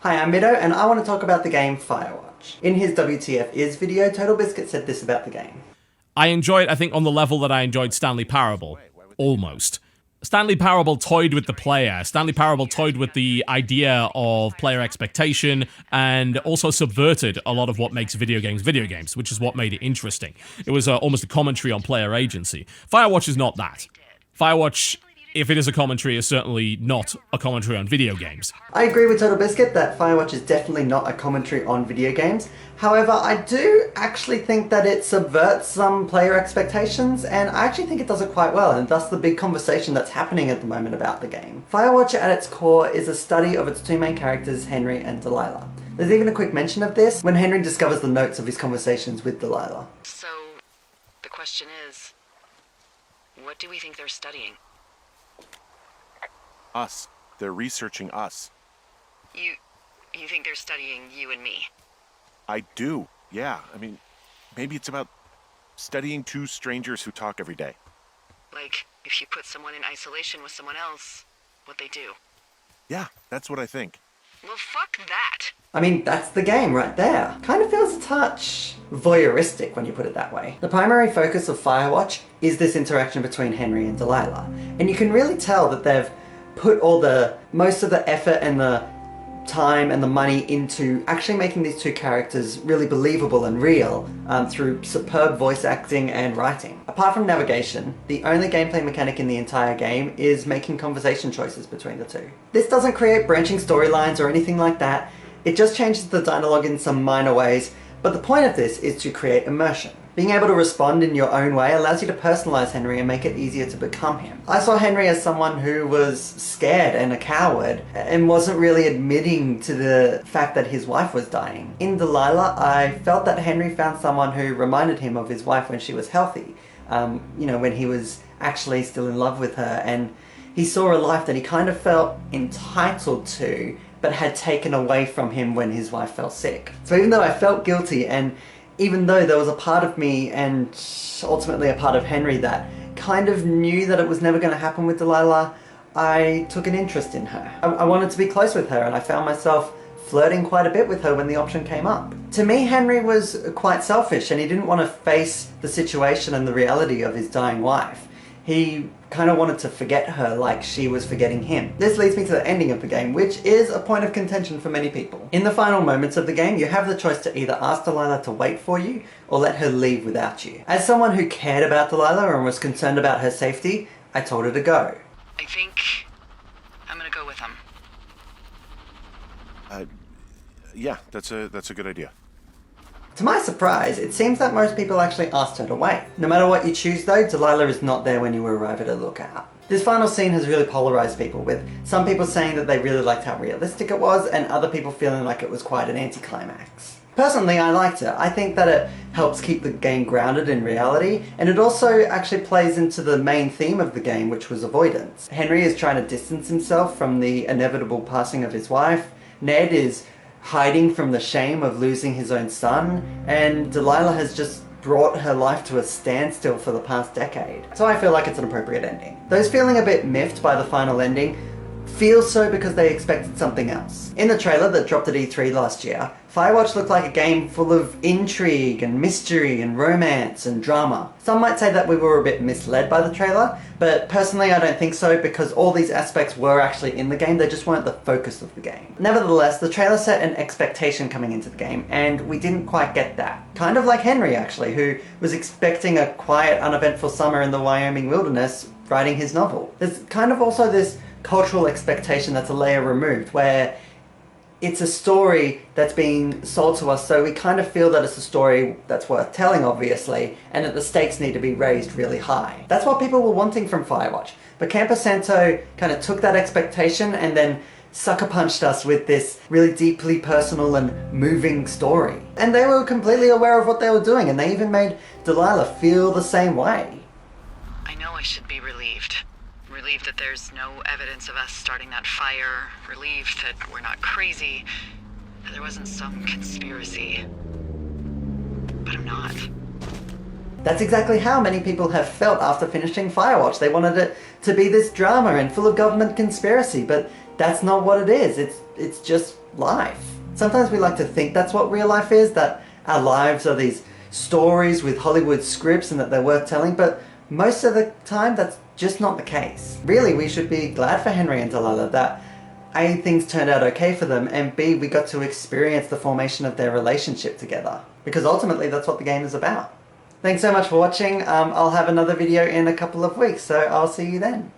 Hi, I'm Mitto, and I want to talk about the game Firewatch. In his WTF Is video, Total Biscuit said this about the game. I enjoyed, I think, on the level that I enjoyed Stanley Parable. Almost. Stanley Parable toyed with the player. Stanley Parable toyed with the idea of player expectation and also subverted a lot of what makes video games, which is what made it interesting. It was almost a commentary on player agency. Firewatch is not that. Firewatch, if it is a commentary, is certainly not a commentary on video games. I agree with Total Biscuit that Firewatch is definitely not a commentary on video games. However, I do actually think that it subverts some player expectations, and I actually think it does it quite well, and thus the big conversation that's happening at the moment about the game. Firewatch at its core is a study of its two main characters, Henry and Delilah. There's even a quick mention of this when Henry discovers the notes of his conversations with Delilah. So, the question is, what do we think they're studying? Us. They're researching us. You think they're studying you and me? I do, yeah. I mean, maybe it's about studying two strangers who talk every day. Like, if you put someone in isolation with someone else, what they do? Yeah, that's what I think. Well, fuck that! I mean, that's the game right there. Kind of feels a touch voyeuristic when you put it that way. The primary focus of Firewatch is this interaction between Henry and Delilah. And you can really tell that they've put most of the effort and the time and the money into actually making these two characters really believable and real through superb voice acting and writing. Apart from navigation, the only gameplay mechanic in the entire game is making conversation choices between the two. This doesn't create branching storylines or anything like that, it just changes the dialogue in some minor ways, but the point of this is to create immersion. Being able to respond in your own way allows you to personalize Henry and make it easier to become him. I saw Henry as someone who was scared and a coward and wasn't really admitting to the fact that his wife was dying. In Delilah, I felt that Henry found someone who reminded him of his wife when she was healthy. When he was actually still in love with her, and he saw a life that he kind of felt entitled to, but had taken away from him when his wife fell sick. So even though I felt guilty, and even though there was a part of me and ultimately a part of Henry that kind of knew that it was never going to happen with Delilah, I took an interest in her. I wanted to be close with her, and I found myself flirting quite a bit with her when the option came up. To me, Henry was quite selfish, and he didn't want to face the situation and the reality of his dying wife. He kind of wanted to forget her like she was forgetting him. This leads me to the ending of the game, which is a point of contention for many people. In the final moments of the game, you have the choice to either ask Delilah to wait for you, or let her leave without you. As someone who cared about Delilah and was concerned about her safety, I told her to go. I think I'm gonna go with them. Yeah, that's a good idea. To my surprise, it seems that most people actually asked her to wait. No matter what you choose though, Delilah is not there when you arrive at a lookout. This final scene has really polarized people, with some people saying that they really liked how realistic it was, and other people feeling like it was quite an anticlimax. Personally, I liked it. I think that it helps keep the game grounded in reality, and it also actually plays into the main theme of the game, which was avoidance. Henry is trying to distance himself from the inevitable passing of his wife. Ned is hiding from the shame of losing his own son, and Delilah has just brought her life to a standstill for the past decade. So I feel like it's an appropriate ending. Those feeling a bit miffed by the final ending feel so because they expected something else. In the trailer that dropped at E3 last year, Firewatch looked like a game full of intrigue and mystery and romance and drama. Some might say that we were a bit misled by the trailer, but personally I don't think so, because all these aspects were actually in the game, they just weren't the focus of the game. Nevertheless, the trailer set an expectation coming into the game, and we didn't quite get that. Kind of like Henry actually, who was expecting a quiet, uneventful summer in the Wyoming wilderness writing his novel. There's kind of also this cultural expectation that's a layer removed, where it's a story that's being sold to us, so we kind of feel that it's a story that's worth telling, obviously, and that the stakes need to be raised really high. That's what people were wanting from Firewatch, but Campo Santo kind of took that expectation and then sucker punched us with this really deeply personal and moving story. And they were completely aware of what they were doing, and they even made Delilah feel the same way. I know I should be relieved. Relieved that there's no evidence of us starting that fire. Relieved that we're not crazy. That there wasn't some conspiracy. But I'm not. That's exactly how many people have felt after finishing Firewatch. They wanted it to be this drama and full of government conspiracy, but that's not what it is. It's just life. Sometimes we like to think that's what real life is, that our lives are these stories with Hollywood scripts and that they're worth telling, but most of the time that's just not the case. Really, we should be glad for Henry and Delilah that A, things turned out okay for them, and B, we got to experience the formation of their relationship together. Because ultimately that's what the game is about. Thanks so much for watching. I'll have another video in a couple of weeks, so I'll see you then.